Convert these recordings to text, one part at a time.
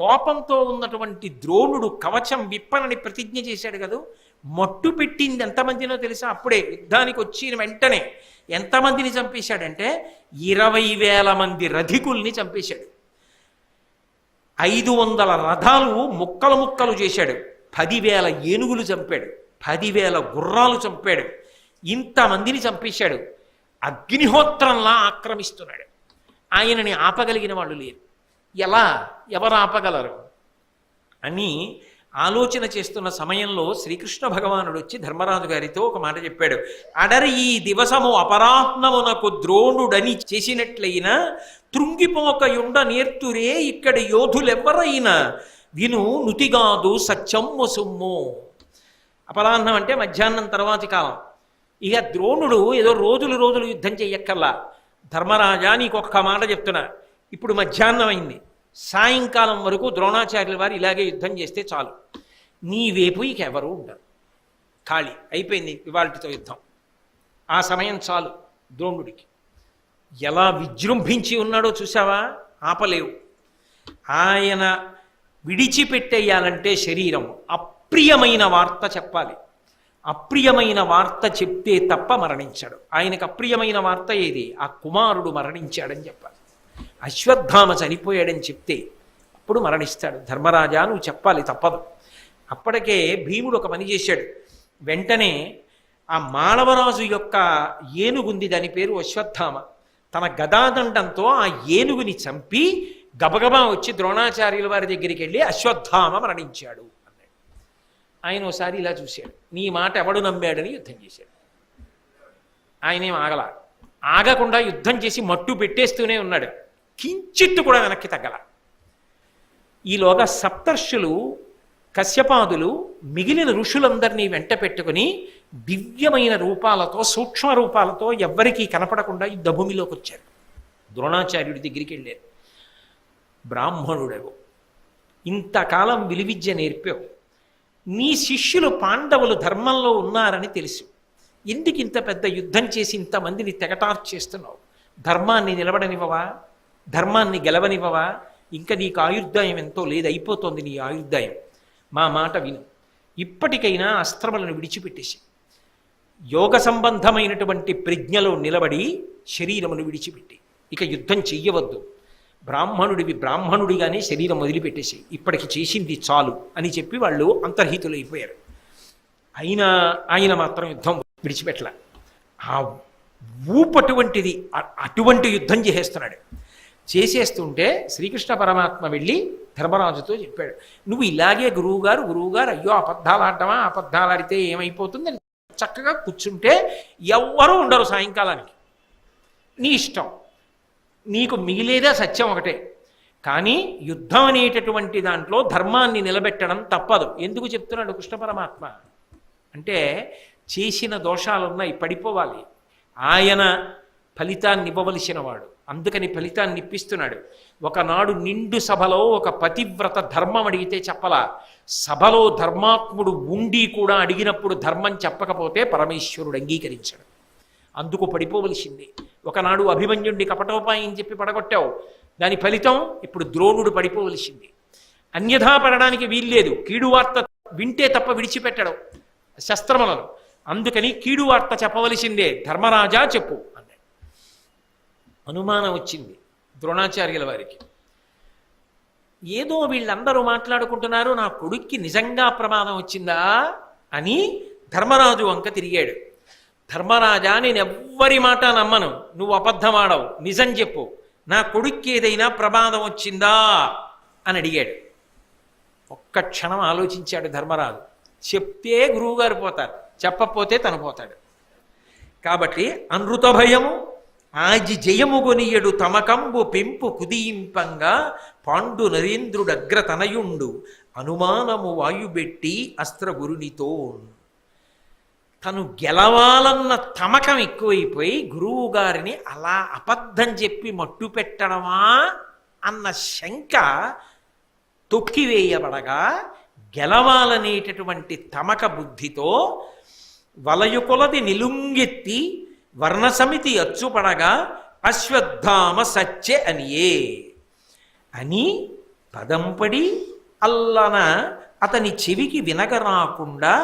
కోపంతో ఉన్నటువంటి ద్రోణుడు కవచం విప్పనని ప్రతిజ్ఞ చేశాడు కదా, మట్టు పెట్టింది ఎంతమందినో తెలుసా? అప్పుడే యుద్ధానికి వచ్చిన వెంటనే ఎంతమందిని చంపేశాడంటే 20,000 మంది రధికుల్ని చంపేశాడు. 500 రథాలు ముక్కలు ముక్కలు చేశాడు. 10,000 ఏనుగులు చంపాడు. 10,000 గుర్రాలు చంపాడు. ఇంతమందిని చంపేశాడు. అగ్నిహోత్రంలా ఆక్రమిస్తున్నాడు. ఆయనని ఆపగలిగిన వాళ్ళు లేరు. ఎవరు ఆపగలరు అని ఆలోచన చేస్తున్న సమయంలో శ్రీకృష్ణ భగవానుడు వచ్చి ధర్మరాజు గారితో ఒక మాట చెప్పాడు. అడరి ఈ దివసము అపరాహ్నమునకు ద్రోణుడని చేసినట్లయినా తృంగిపోకయుండ నేర్తురే ఇక్కడ యోధులెవ్వరైనా విను నుతిగాదు సత్యమ్ము సొమ్ము. అపరాహ్నం అంటే మధ్యాహ్నం తర్వాతి కాలం. ఇక ద్రోణుడు ఏదో రోజులు యుద్ధం చెయ్యక్కల్లా. ధర్మరాజా నీకు ఒక్క మాట చెప్తున్నా, ఇప్పుడు మధ్యాహ్నం అయింది, సాయంకాలం వరకు ద్రోణాచార్యుల వారు ఇలాగే యుద్ధం చేస్తే చాలు, నీ వైపు ఇక ఎవరు ఉండరు, ఖాళీ అయిపోయింది ఇవాళతో యుద్ధం. ఆ సమయం చాలు ద్రోణుడికి. ఎలా విజృంభించి ఉన్నాడో చూసావా? ఆపలేవు. ఆయన విడిచిపెట్టేయాలంటే శరీరం అప్రియమైన వార్త చెప్పాలి. అప్రియమైన వార్త చెప్తే తప్ప మరణించాడు. ఆయనకు అప్రియమైన వార్త ఏది? ఆ కుమారుడు మరణించాడని చెప్పాలి. అశ్వత్థామ చనిపోయాడని చెప్తే అప్పుడు మరణిస్తాడు. ధర్మరాజా నువ్వు చెప్పాలి, తప్పదు. అప్పటికే భీముడు ఒక పని చేశాడు. వెంటనే ఆ మాళవరాజు యొక్క ఏనుగుంది, దాని పేరు అశ్వత్థామ. తన గదాదండంతో ఆ ఏనుగుని చంపి గబగబా వచ్చి ద్రోణాచార్యుల వారి దగ్గరికి వెళ్ళి అశ్వత్థామ మరణించాడు అన్నాడు. ఆయన ఒకసారి ఇలా చూశాడు, నీ మాట ఎవడు నమ్మాడని యుద్ధం చేశాడు. ఆయనేం ఆగకుండా యుద్ధం చేసి మట్టు పెట్టేస్తూనే ఉన్నాడు. కించిత్తు కూడా వెనక్కి తగ్గల. ఈలోగా సప్తర్షులు, కశ్యపాదులు, మిగిలిన ఋషులందరినీ వెంట పెట్టుకుని దివ్యమైన రూపాలతో, సూక్ష్మ రూపాలతో ఎవ్వరికీ కనపడకుండా యుద్ధభూమిలోకి వచ్చారు. ద్రోణాచార్యుడి దగ్గరికి వెళ్ళారు. బ్రాహ్మణుడవు, ఇంతకాలం విలువిద్య నేర్పావు, నీ శిష్యులు పాండవులు ధర్మంలో ఉన్నారని తెలుసు, ఎందుకు ఇంత పెద్ద యుద్ధం చేసి ఇంతమందిని తెగటార్చేస్తున్నావు? ధర్మాన్ని నిలబడనివ్వవా? ధర్మాన్ని గెలవనివ్వవా? ఇంకా నీకు ఆయుర్దాయం ఎంతో లేదు, అయిపోతుంది నీ ఆయుర్దాయం. మా మాట విను, ఇప్పటికైనా అస్త్రములను విడిచిపెట్టేసి యోగ సంబంధమైనటువంటి ప్రజ్ఞలో నిలబడి శరీరమును విడిచిపెట్టి ఇక యుద్ధం చెయ్యవద్దు. బ్రాహ్మణుడిగానే శరీరం వదిలిపెట్టేసి ఇప్పటికి చేసింది చాలు అని చెప్పి వాళ్ళు అంతర్హితులైపోయారు. ఆయన మాత్రం యుద్ధం విడిచిపెట్టల. ఆ ఊపటువంటిది, అటువంటి యుద్ధం చేసేస్తుంటే శ్రీకృష్ణ పరమాత్మ వెళ్ళి ధర్మరాజుతో చెప్పాడు, నువ్వు ఇలాగే గురువుగారు అయ్యో అబద్ధాలు ఆడటమా, అబద్ధాలు ఆడితే ఏమైపోతుంది, చక్కగా కూర్చుంటే ఎవ్వరూ ఉండరు సాయంకాలానికి, నీ ఇష్టం, నీకు మిగిలేదా సత్యం ఒకటే. కానీ యుద్ధం అనేటటువంటి దాంట్లో ధర్మాన్ని నిలబెట్టడం తప్పదు. ఎందుకు చెప్తున్నాడు కృష్ణ పరమాత్మ అంటే, చేసిన దోషాలున్నాయి, పడిపోవాలి. ఆయన ఫలితాన్ని ఇవ్వవలసిన వాడు, అందుకని ఫలితాన్ని ఇప్పిస్తున్నాడు. ఒకనాడు నిండు సభలో ఒక పతివ్రత ధర్మం అడిగితే చెప్పలా. సభలో ధర్మాత్ముడు ఉండి కూడా అడిగినప్పుడు ధర్మం చెప్పకపోతే పరమేశ్వరుడు అంగీకరించాడు. అందుకు పడిపోవలసింది. ఒకనాడు అభిమన్యుడిని కపటోపాయం చెప్పి పడగొట్టావు, దాని ఫలితం ఇప్పుడు ద్రోణుడు పడిపోవలసింది. అన్యథా పడడానికి వీల్లేదు. కీడు వార్త వింటే తప్ప విడిచిపెట్టడం శస్త్రములను. అందుకని కీడు వార్త చెప్పవలసిందే. ధర్మరాజా చెప్పు అన్నాడు. అనుమానం వచ్చింది ద్రోణాచార్యుల వారికి. ఏదో వీళ్ళందరూ మాట్లాడుకుంటున్నారు, నా కొడుక్కి నిజంగా ప్రమాదం వచ్చిందా అని ధర్మరాజు వంక తిరిగాడు. ధర్మరాజా, నేను ఎవ్వరి మాట నమ్మను, నువ్వు అబద్ధమాడవు, నిజం చెప్పు, నా కొడుక్కి ఏదైనా ప్రమాదం వచ్చిందా అని అడిగాడు. ఒక్క క్షణం ఆలోచించాడు ధర్మరాజు. చెప్తే గురువుగారు పోతారు, చెప్పకపోతే తను పోతాడు. కాబట్టి అనృత భయము ఆజి జయము గొనియడు తమకంబు పెంపు కుదియింపంగా పాండు నరేంద్రుడగ్రతనయుండు అనుమానము వాయుబెట్టి అస్త్రగురునితో. తను గెలవాలన్న తమకం ఎక్కువైపోయి గురువు గారిని అలా అబద్ధం చెప్పి మట్టు పెట్టడమా అన్న శంక తొక్కివేయబడగా, గెలవాలనేటటువంటి తమక బుద్ధితో వలయుకొలది నిలుంగెత్తి వర్ణసమితి అచ్చుపడగా అశ్వత్థామ సత్యే అనియే అని పదంపడి అల్లన అతని చెవికి వినగరాకుండా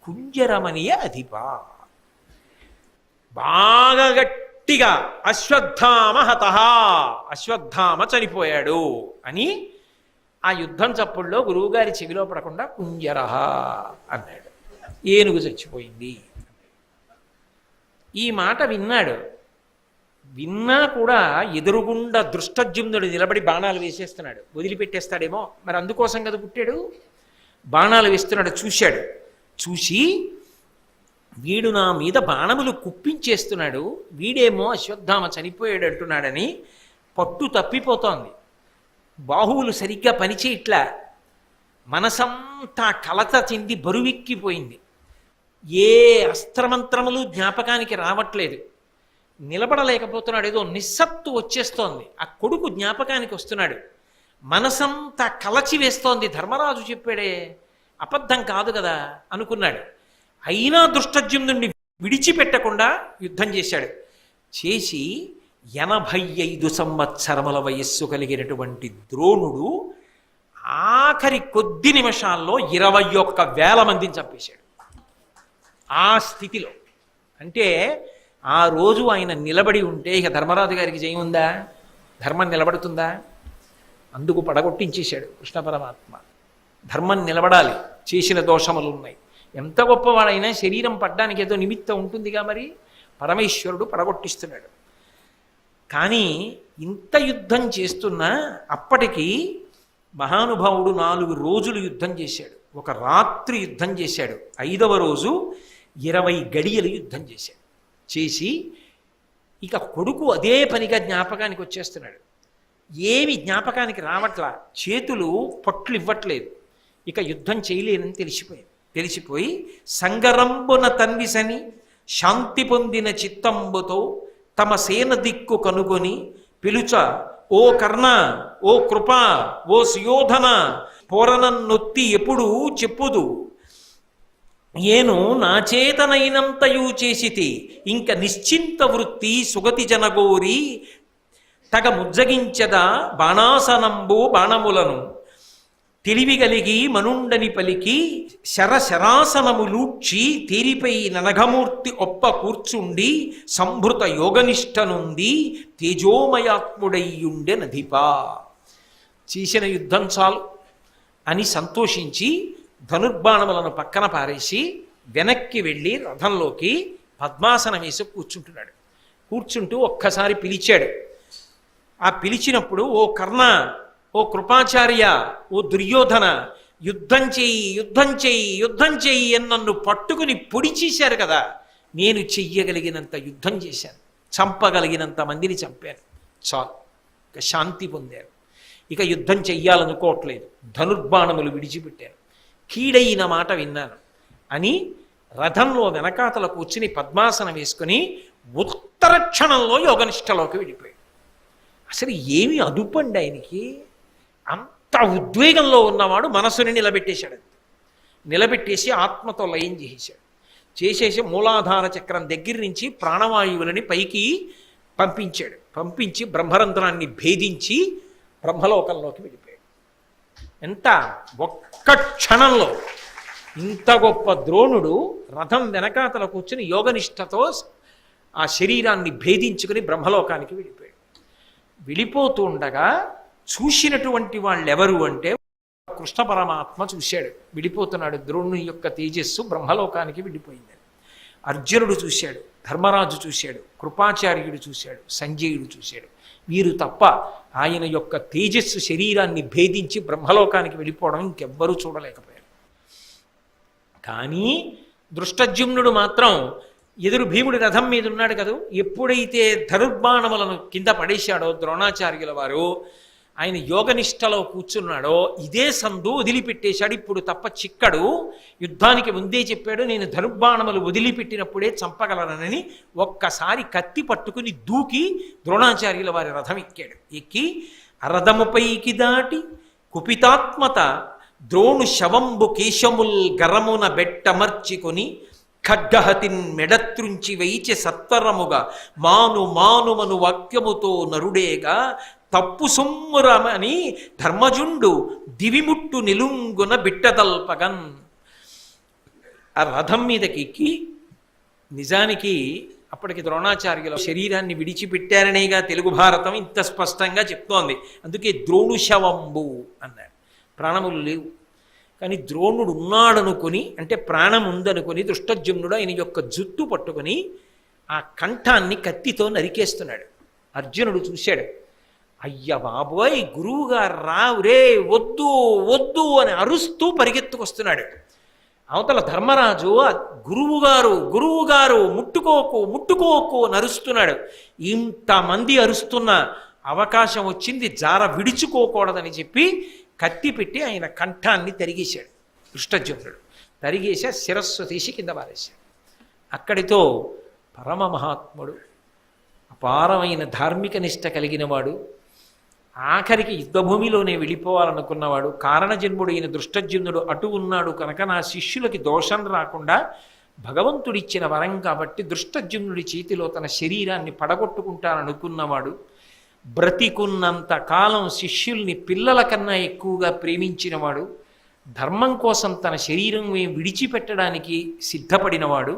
కుంజరమనియ అధిపా. బాగా గట్టిగా అశ్వత్థామ హతః, అశ్వత్థామ చనిపోయాడు అని ఆ యుద్ధం చప్పుల్లో గురువుగారి చెవిలో పడకుండా కుంజరః అన్నాడు. ఏనుగు చచ్చిపోయింది. ఈ మాట విన్నాడు. విన్నా కూడా ఎదురుగుండా దృష్టజ్యుమ్నుడు నిలబడి బాణాలు వేసేస్తున్నాడు. వదిలిపెట్టేస్తాడేమో, మరి అందుకోసం కదా పుట్టాడు. బాణాలు వేస్తున్నాడు. చూశాడు. చూసి వీడు నా మీద బాణములు కుప్పించేస్తున్నాడు, వీడేమో అశ్వత్థామ చనిపోయాడు అంటున్నాడని పట్టు తప్పిపోతోంది. బాహువులు సరిగ్గా పనిచేయట్లా. మనసంతా కలత చెంది బరువెక్కిపోయింది. ఏ అస్త్రమంత్రములు జ్ఞాపకానికి రావట్లేదు. నిలబడలేకపోతున్నాడు. ఏదో నిస్సత్తు వచ్చేస్తోంది. ఆ కొడుకు జ్ఞాపకానికి వస్తున్నాడు. మనసంతా కలచి వేస్తోంది. ధర్మరాజు చెప్పాడే, అబద్ధం కాదు కదా అనుకున్నాడు. అయినా దృష్టజ్యుమ్నుడిని విడిచిపెట్టకుండా యుద్ధం చేశాడు. చేసి 85 సంవత్సరముల వయస్సు కలిగినటువంటి ద్రోణుడు ఆఖరి కొద్ది నిమిషాల్లో 21,000 మందిని చంపేశాడు. ఆ స్థితిలో అంటే ఆ రోజు ఆయన నిలబడి ఉంటే ఇక ధర్మరాజు గారికి జయం ఉందా? ధర్మం నిలబడుతుందా? అందుకు పడగొట్టించేశాడు కృష్ణ పరమాత్మ. ధర్మం నిలబడాలి, చేసిన దోషములు ఉన్నాయి. ఎంత గొప్పవాడైనా శరీరం పడ్డానికి ఏదో నిమిత్తం ఉంటుందిగా, మరి పరమేశ్వరుడు పడగొట్టిస్తున్నాడు. కానీ ఇంత యుద్ధం చేస్తున్నా అప్పటికి మహానుభావుడు 4 రోజులు యుద్ధం చేశాడు. ఒక రాత్రి యుద్ధం చేశాడు. 5వ రోజు 20 గడియలు యుద్ధం చేశాడు. చేసి ఇక కొడుకు అదే పనిగా జ్ఞాపకానికి వచ్చేస్తున్నాడు. ఏమి జ్ఞాపకానికి రావట్లా, చేతులు పట్లు ఇవ్వట్లేదు. ఇక యుద్ధం చేయలేనని తెలిసిపోయి సంగరంబున తన్విసని శాంతి పొందిన చిత్తంబుతో తమ సేన దిక్కు కనుగొని పిలుచ, ఓ కర్ణ, ఓ కృప, ఓ సుయోధన, పోరనన్నొత్తి ఎప్పుడు చెప్పుదు, ఏను నా చేతనైనంతయు చేసితి, ఇంక నిశ్చింత వృత్తి సుగతి జనగోరి తగ ముజ్జగించద బాణాసనంబు బాణములను తెలివిగలిగి మనుండని పలికి శరశరాసనములూడ్చి తీరిపై ననఘమూర్తి ఒప్ప కూర్చుండి సంభృత యోగనిష్టనుంది తేజోమయాత్ముడయ్యుండె నధిపా. చేసిన యుద్ధం చాలు అని సంతోషించి ధనుర్బాణములను పక్కన పారేసి వెనక్కి వెళ్ళి రథంలోకి పద్మాసనం వేసి కూర్చుంటున్నాడు. కూర్చుంటూ ఒక్కసారి పిలిచాడు. ఆ పిలిచినప్పుడు, ఓ కర్ణ, ఓ కృపాచార్య, ఓ దుర్యోధన, యుద్ధం చెయ్యి, యుద్ధం చెయ్యి, యుద్ధం చెయ్యి అని నన్ను పట్టుకుని పొడి చేశారు కదా, నేను చెయ్యగలిగినంత యుద్ధం చేశాను, చంపగలిగినంత మందిని చంపాను, చాలు, ఇక శాంతి పొందారు. ఇక యుద్ధం చెయ్యాలనుకోవట్లేదు, ధనుర్బాణములు విడిచిపెట్టారు, కీడైన మాట విన్నాను అని రథంలో వెనకాతల కూర్చుని పద్మాసనం వేసుకుని ఉత్తర క్షణంలో యోగనిష్టలోకి వెళ్ళిపోయాడు. అసలు ఏమి అదుపండి ఆయనకి. అంత ఉద్వేగంలో ఉన్నవాడు మనసుని నిలబెట్టేశాడు. నిలబెట్టేసి ఆత్మతో లయం చేసేసి మూలాధార చక్రం దగ్గర నుంచి ప్రాణవాయువులని పైకి పంపించాడు. పంపించి బ్రహ్మరంధ్రాన్ని భేదించి బ్రహ్మలోకంలోకి వెళ్ళిపోయాడు. ఎంత ఒక్క క్షణంలో ఇంత గొప్ప ద్రోణుడు రథం వెనకాతల కూర్చుని యోగనిష్టతో ఆ శరీరాన్ని భేదించుకుని బ్రహ్మలోకానికి వెళ్ళిపోయాడు. వెళ్ళిపోతూ ఉండగా చూసినటువంటి వాళ్ళు ఎవరు అంటే కృష్ణ పరమాత్మ చూశాడు. విడిపోతున్నాడు, ద్రోణుని యొక్క తేజస్సు బ్రహ్మలోకానికి వెళ్ళిపోయింది. అర్జునుడు చూశాడు, ధర్మరాజు చూశాడు, కృపాచార్యుడు చూశాడు, సంజయుడు చూశాడు. వీరు తప్ప ఆయన యొక్క తేజస్సు శరీరాన్ని భేదించి బ్రహ్మలోకానికి వెళ్ళిపోవడం ఇంకెవ్వరూ చూడలేకపోయారు. కానీ దృష్టజ్యుమ్నుడు మాత్రం ఎదురు భీముడి రథం మీద ఉన్నాడు కదా, ఎప్పుడైతే ధనుర్బాణములను కింద పడేశాడో ద్రోణాచార్యుల వారు, ఆయన యోగనిష్టలో కూర్చున్నాడో ఇదే సందు వదిలిపెట్టేశాడు. ఇప్పుడు తప్ప చిక్కడు. యుద్ధానికి ముందే చెప్పాడు, నేను ధనుర్బాణములు వదిలిపెట్టినప్పుడే చంపగలనని. ఒక్కసారి కత్తి పట్టుకుని దూకి ద్రోణాచార్యుల వారి రథం ఎక్కాడు. ఎక్కి అరథముపైకి దాటి కుపితాత్మత ద్రోణు శవంబు కేశముల్ గరమున బెట్టమర్చికొని ఖడ్గహతిన్ మెడత్రుంచి వైచె సత్వరముగా మానుమను వాక్యముతో నరుడేగా తప్పు సొమ్మురమని ధర్మజుండు దివిముట్టు నిలుంగున బిట్టదల్పగన్. ఆ రథం మీదకి ఎక్కి, నిజానికి అప్పటికి ద్రోణాచార్యుల శరీరాన్ని విడిచిపెట్టారనేగా తెలుగు భారతం ఇంత స్పష్టంగా చెప్తోంది. అందుకే ద్రోణుశవంబు అన్నాడు. ప్రాణములు లేవు, కానీ ద్రోణుడు ఉన్నాడనుకొని, అంటే ప్రాణం ఉందనుకొని దృష్టజుమ్నుడు ఆయన యొక్క జుట్టు పట్టుకొని ఆ కంఠాన్ని కత్తితో నరికేస్తున్నాడు. అర్జునుడు చూశాడు. అయ్య బాబోయ్, గురువుగారు రావు రే, వద్దు వద్దు అని అరుస్తూ పరిగెత్తుకొస్తున్నాడు. అవతల ధర్మరాజు గురువుగారు గురువుగారు ముట్టుకోకు ముట్టుకోకు అని అరుస్తున్నాడు. ఇంతమంది అరుస్తున్న అవకాశం వచ్చింది, జార విడుచుకోకూడదని చెప్పి కత్తి పెట్టి ఆయన కంఠాన్ని తరిగేశాడు. దృష్టజుమ్నుడు తరిగేసి శిరస్సు తీసి కింద పారేశాడు. అక్కడితో పరమ మహాత్ముడు, అపారమైన ధార్మిక నిష్ట కలిగినవాడు, ఆఖరికి యుద్ధభూమిలోనే వెళ్ళిపోవాలనుకున్నవాడు, కారణజన్ముడైన దృష్టజుమ్నుడు అటు ఉన్నాడు కనుక నా శిష్యులకి దోషం రాకుండా భగవంతుడిచ్చిన వరం కాబట్టి దృష్టజుమ్నుడి చేతిలో తన శరీరాన్ని పడగొట్టుకుంటాననుకున్నవాడు, బ్రతికున్నంత కాలం శిష్యుల్ని పిల్లల కన్నా ఎక్కువగా ప్రేమించినవాడు, ధర్మం కోసం తన శరీరం విడిచిపెట్టడానికి సిద్ధపడినవాడు,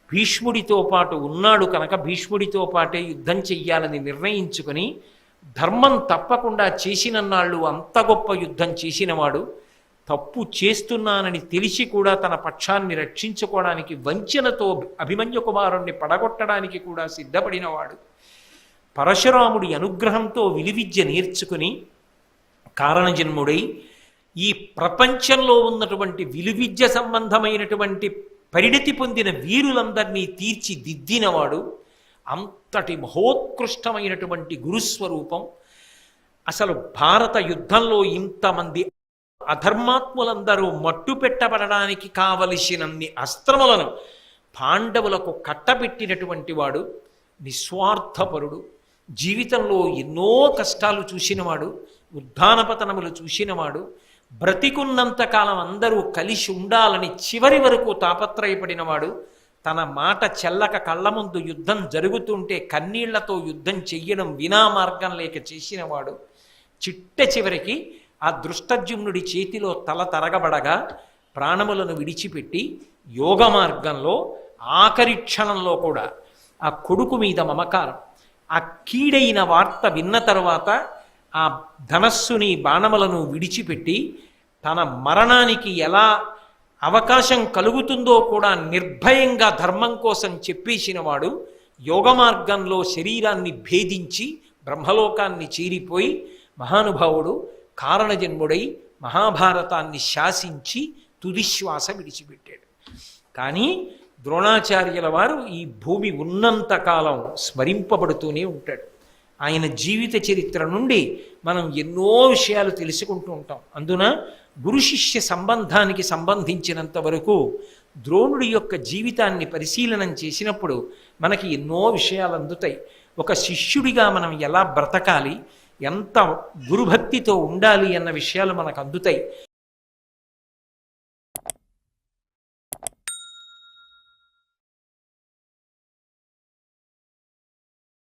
భీష్ముడితో పాటు ఉన్నాడు కనుక భీష్ముడితో పాటే యుద్ధం చెయ్యాలని నిర్ణయించుకొని ధర్మం తప్పకుండా చేసినన్నాళ్ళు అంత గొప్ప యుద్ధం చేసినవాడు, తప్పు చేస్తున్నానని తెలిసి కూడా తన పక్షాన్ని రక్షించుకోవడానికి వంచనతో అభిమన్యు కుమారుణ్ణి పడగొట్టడానికి కూడా సిద్ధపడినవాడు, పరశురాముడి అనుగ్రహంతో విలువిద్య నేర్చుకుని కారణజన్ముడై ఈ ప్రపంచంలో ఉన్నటువంటి విలువిద్య సంబంధమైనటువంటి పరిణతి పొందిన వీరులందరినీ తీర్చిదిద్దినవాడు, అంతటి మహోత్కృష్టమైనటువంటి గురుస్వరూపం. అసలు భారత యుద్ధంలో ఇంతమంది అధర్మాత్ములందరూ మట్టు పెట్టబడడానికి కావలసినన్ని అస్త్రములను పాండవులకు కట్టబెట్టినటువంటి వాడు, నిస్వార్థపరుడు, జీవితంలో ఎన్నో కష్టాలు చూసినవాడు, ఉద్ధానపతనములు చూసినవాడు, బ్రతికున్నంతకాలం అందరూ కలిసి ఉండాలని చివరి వరకు తాపత్రయపడినవాడు, తన మాట చెల్లక కళ్ళ ముందు యుద్ధం జరుగుతుంటే కన్నీళ్లతో యుద్ధం చెయ్యడం వినా మార్గం లేక చేసినవాడు, చిట్ట చివరికి ఆ దృష్టజుమ్నుడి చేతిలో తల తరగబడగా ప్రాణములను విడిచిపెట్టి యోగ మార్గంలో ఆఖరి క్షణంలో కూడా ఆ కొడుకు మీద మమకారం, ఆ కీడైన వార్త విన్న తర్వాత ఆ ధనస్సుని బాణములను విడిచిపెట్టి తన మరణానికి ఎలా అవకాశం కలుగుతుందో కూడా నిర్భయంగా ధర్మం కోసం చెప్పేసినవాడు, యోగ మార్గంలో శరీరాన్ని భేదించి బ్రహ్మలోకాన్ని చేరిపోయి మహానుభావుడు కారణజన్ముడై మహాభారతాన్ని శాసించి తుదిశ్వాస విడిచిపెట్టాడు. కానీ ద్రోణాచార్యుల వారు ఈ భూమి ఉన్నంతకాలం స్మరింపబడుతూనే ఉంటాడు. ఆయన జీవిత చరిత్ర నుండి మనం ఎన్నో విషయాలు తెలుసుకుంటూ ఉంటాం. అందున గురు శిష్య సంబంధానికి సంబంధించినంత వరకు ద్రోణుడి యొక్క జీవితాన్ని పరిశీలనం చేసినప్పుడు మనకి ఎన్నో విషయాలు అందుతాయి. ఒక శిష్యుడిగా మనం ఎలా బ్రతకాలి, ఎంత గురుభక్తితో ఉండాలి అన్న విషయాలు మనకు అందుతాయి.